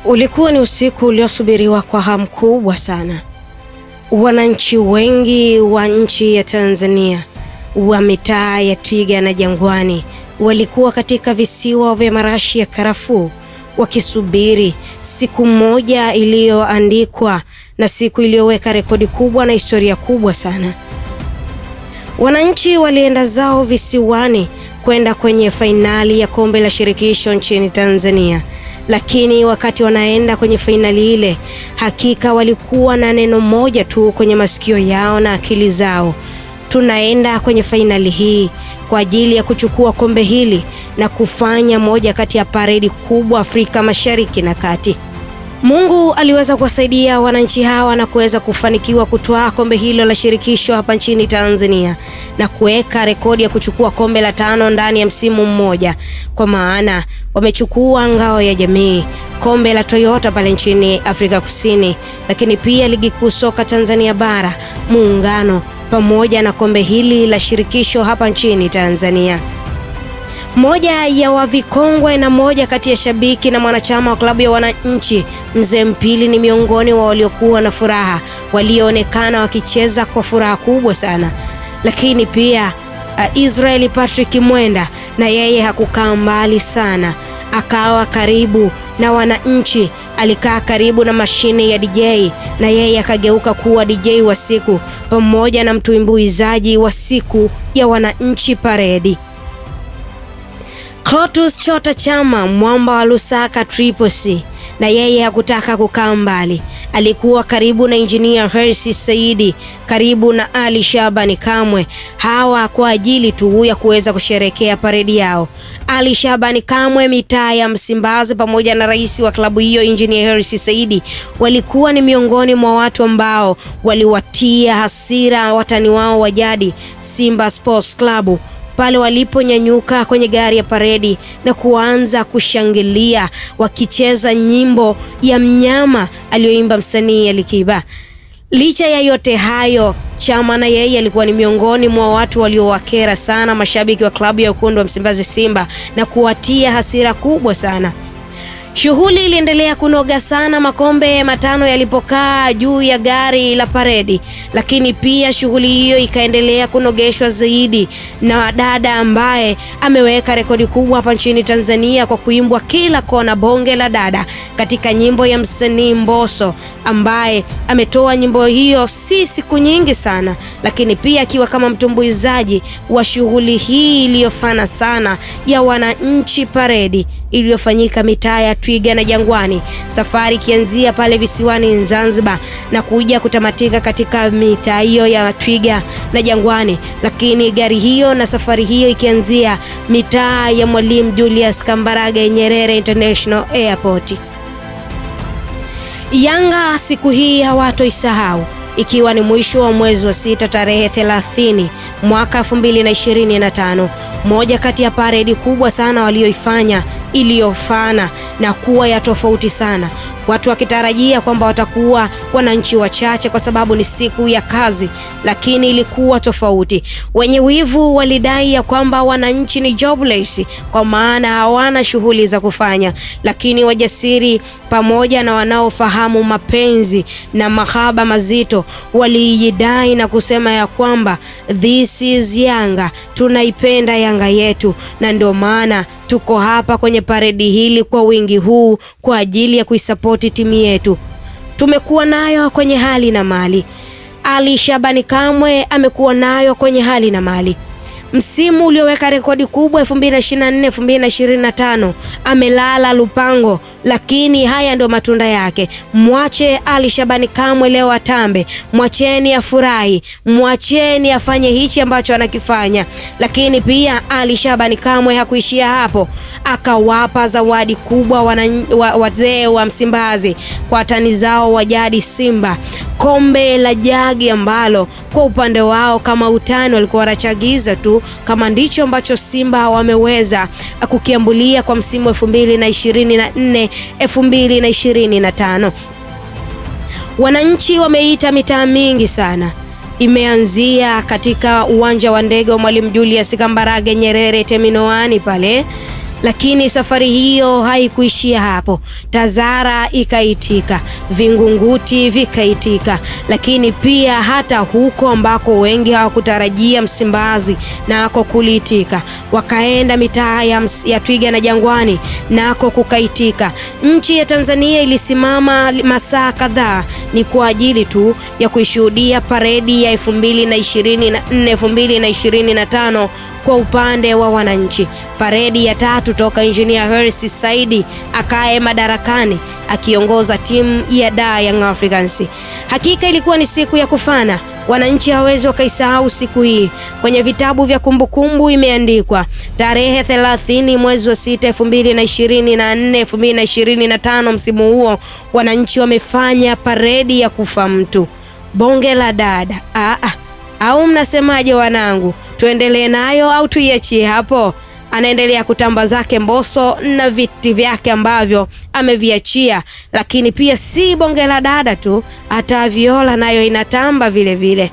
Ulikuwa ni usiku uliosubiriwa kwa hamu kubwa sana. Wananchi wengi wa nchi ya Tanzania wa mitaa ya Twiga na Jangwani walikuwa katika visiwa vya marashi ya karafuu wakisubiri siku moja iliyoandikwa na siku iliyoweka rekodi kubwa na historia kubwa sana. Wananchi walienda zao visiwani kwenda kwenye fainali ya kombe la shirikisho nchini Tanzania. Lakini wakati wanaenda kwenye fainali ile, hakika walikuwa na neno moja tu kwenye masikio yao na akili zao: tunaenda kwenye fainali hii kwa ajili ya kuchukua kombe hili na kufanya moja kati ya paredi kubwa Afrika Mashariki na Kati. Mungu aliweza kuwasaidia wananchi hawa na kuweza kufanikiwa kutoa kombe hilo la shirikisho hapa nchini Tanzania na kuweka rekodi ya kuchukua kombe la 5 ndani ya msimu mmoja, kwa maana wamechukua ngao ya jamii, kombe la Toyota pale nchini Afrika Kusini, lakini pia ligi kuu soka Tanzania bara, muungano, pamoja na kombe hili la shirikisho hapa nchini Tanzania. Moja ya wavikongwe na moja kati ya shabiki na mwanachama wa klabu ya wananchi, Mzee Mpili, ni miongoni wa waliokuwa na furaha, walioonekana wakicheza kwa furaha kubwa sana. Lakini pia Israel Patrick Mwenda na yeye hakukaa mbali sana, akawa karibu na wananchi, alikaa karibu na mashine ya DJ na yeye akageuka kuwa DJ wa siku pamoja na mtuimbuizaji wa siku ya wananchi paredi. Clatous Chota Chama, mwamba wa Lusaka Triple C, na yeye hakutaka kukaa mbali. Alikuwa karibu na Engineer Hersi Saidi, karibu na Ali Shabani Kamwe, hawa kwa ajili tu ya kuweza kusherekea paredi yao. Ali Shabani Kamwe, mitaa ya Msimbazi, pamoja na rais wa klabu hiyo Engineer Hersi Saidi walikuwa ni miongoni mwa watu ambao waliwatia hasira watani wao wa jadi Simba Sports Club pale waliponyanyuka kwenye gari ya paredi na kuanza kushangilia wakicheza nyimbo ya mnyama aliyoimba msanii Alikiba. Licha ya yote hayo, Chama na yeye alikuwa ni miongoni mwa watu waliowakera sana mashabiki wa klabu ya Wekundu wa Msimbazi Simba na kuwatia hasira kubwa sana. Shughuli iliendelea kunoga sana makombe 5 yalipokaa juu ya gari la paredi, lakini pia shughuli hiyo ikaendelea kunogeshwa zaidi na dada ambaye ameweka rekodi kubwa hapa nchini Tanzania kwa kuimbwa kila kona, bonge la dada, katika nyimbo ya msanii Mbosso ambaye ametoa nyimbo hiyo si siku nyingi sana, lakini pia akiwa kama mtumbuizaji wa shughuli hii iliyofana sana ya wananchi paredi iliyofanyika mitaa ya Twiga na Jangwani, safari kianzia pale visiwani Zanzibar na kuja kutamatika katika mitaa hiyo ya Twiga na Jangwani, lakini gari hiyo na safari hiyo ikianzia mitaa ya Mwalimu Julius Kambarage Nyerere International Airport. Yanga siku hii hawatoisahau, ikiwa ni mwisho wa mwezi wa 6 tarehe 30 mwaka 2025. Moja kati ya paredi kubwa sana walioifanya iliyofana na kuwa ya tofauti sana, watu wakitarajia kwamba watakuwa wananchi wachache kwa sababu ni siku ya kazi, lakini ilikuwa tofauti. Wenye wivu walidai ya kwamba wananchi ni jobless kwa maana hawana shughuli za kufanya, lakini wajasiri pamoja na wanaofahamu mapenzi na mahaba mazito walijidai na kusema ya kwamba this is Yanga, tunaipenda Yanga yetu, na ndio maana tuko hapa kwenye paredi hili kwa wingi huu kwa ajili ya kuisapoti timu yetu. Tumekuwa nayo kwenye hali na mali. Ali Shabani Kamwe amekuwa nayo kwenye hali na mali. Msimu ulioweka rekodi kubwa 2024-2025 amelala lupango, lakini haya ndio matunda yake. Mwache Ali Shabani Kamwe leo atambe, mwacheni afurahi, mwacheni afanye hichi ambacho anakifanya. Lakini pia Ali Shabani Kamwe hakuishia hapo, akawapa zawadi kubwa wazee wa Msimbazi kwa watani zao wa jadi Simba, kombe la jagi ambalo kwa upande wao kama utani walikuwa wanachagiza tu, kama ndicho ambacho Simba wameweza kukiambulia kwa msimu 2024-2025. Wananchi wameita mitaa mingi sana, imeanzia katika uwanja wa ndege wa Mwalimu Julius Kambarage Nyerere Terminal 1 pale, Lakini safari hiyo haikuishia hapo. Tazara ikaitika, Vingunguti vikaitika, lakini pia hata huko ambako wengi hawakutarajia, Msimbazi nako kuliitika. Wakaenda mitaa ya Twiga na Jangwani nako kukaitika. Nchi ya Tanzania ilisimama masaa kadhaa ni kwa ajili tu ya kuishuhudia paredi ya 2024 2025 kwa upande wa wananchi. Paredi ya tatu toka Engineer Hersi Said akae madarakani akiongoza timu ya Dar Young Africans. Hakika ilikuwa ni siku ya kufana. Wananchi hawezi wakaisahau siku hii. Kwenye vitabu vya kumbukumbu imeandikwa tarehe 30 mwezi wa 6 2024 2025. Msimu huo wananchi wamefanya paredi ya kufa mtu. Bonge la dada. Au mnasemaje wanangu? Tuendelee nayo au tuiachie hapo? Anaendelea kutamba zake Mbosso na viti vyake ambavyo ameviachia, lakini pia si bonge la dada tu, hata viola nayo inatamba vile vile.